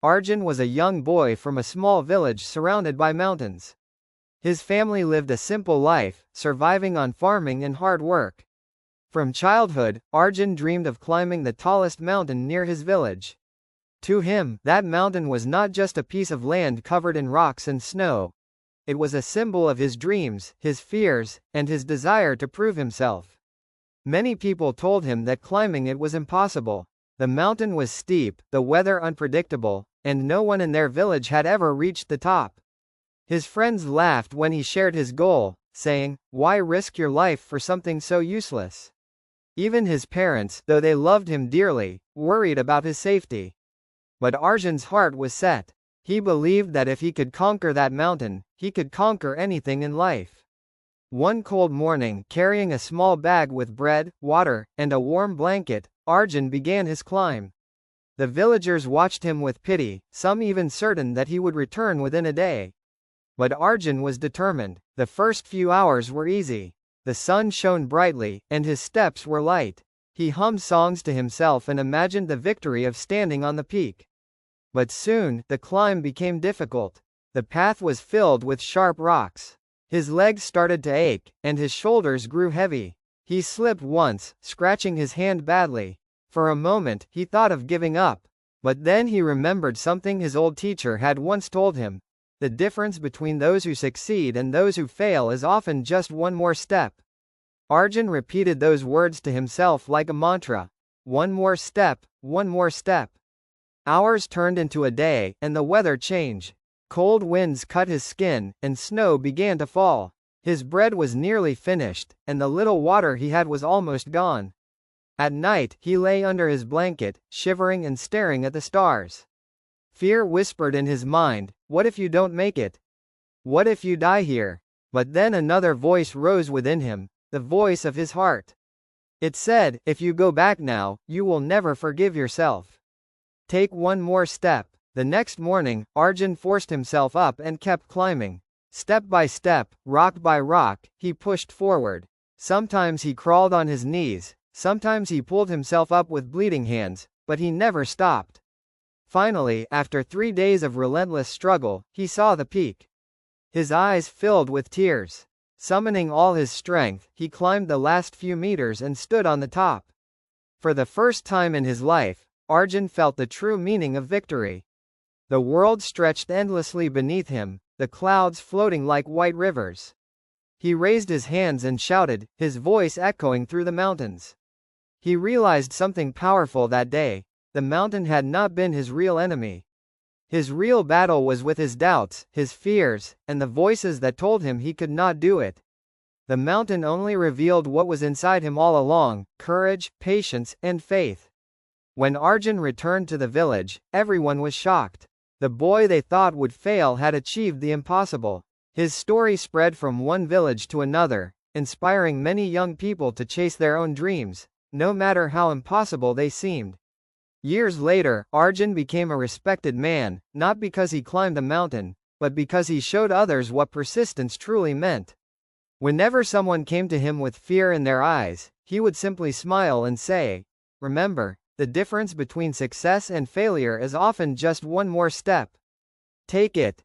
Arjun was a young boy from a small village surrounded by mountains. His family lived a simple life, surviving on farming and hard work. From childhood, Arjun dreamed of climbing the tallest mountain near his village. To him, that mountain was not just a piece of land covered in rocks and snow. It was a symbol of his dreams, his fears, and his desire to prove himself. Many people told him that climbing it was impossible. The mountain was steep, the weather unpredictable, and no one in their village had ever reached the top. His friends laughed when he shared his goal, saying, "Why risk your life for something so useless?" Even his parents, though they loved him dearly, worried about his safety. But Arjun's heart was set. He believed that if he could conquer that mountain, he could conquer anything in life. One cold morning, carrying a small bag with bread, water, and a warm blanket, Arjun began his climb. The villagers watched him with pity, some even certain that he would return within a day. But Arjun was determined. The first few hours were easy. The sun shone brightly, and his steps were light. He hummed songs to himself and imagined the victory of standing on the peak. But soon, the climb became difficult. The path was filled with sharp rocks. His legs started to ache, and his shoulders grew heavy. He slipped once, scratching his hand badly. For a moment, he thought of giving up. But then he remembered something his old teacher had once told him. The difference between those who succeed and those who fail is often just one more step. Arjun repeated those words to himself like a mantra. One more step, one more step. Hours turned into a day, and the weather changed. Cold winds cut his skin, and snow began to fall. His bread was nearly finished, and the little water he had was almost gone. At night, he lay under his blanket, shivering and staring at the stars. Fear whispered in his mind, "What if you don't make it? What if you die here?" But then another voice rose within him, the voice of his heart. It said, "If you go back now, you will never forgive yourself. Take one more step." The next morning, Arjun forced himself up and kept climbing. Step by step, rock by rock, he pushed forward. Sometimes he crawled on his knees, sometimes he pulled himself up with bleeding hands, but he never stopped. Finally, after 3 days of relentless struggle, he saw the peak. His eyes filled with tears. Summoning all his strength, he climbed the last few meters and stood on the top. For the first time in his life, Arjun felt the true meaning of victory. The world stretched endlessly beneath him, the clouds floating like white rivers. He raised his hands and shouted, his voice echoing through the mountains. He realized something powerful that day. The mountain had not been his real enemy. His real battle was with his doubts, his fears, and the voices that told him he could not do it. The mountain only revealed what was inside him all along: courage, patience, and faith. When Arjun returned to the village, everyone was shocked. The boy they thought would fail had achieved the impossible. His story spread from one village to another, inspiring many young people to chase their own dreams, no matter how impossible they seemed. Years later, Arjun became a respected man, not because he climbed a mountain, but because he showed others what persistence truly meant. Whenever someone came to him with fear in their eyes, he would simply smile and say, "Remember, the difference between success and failure is often just one more step. Take it."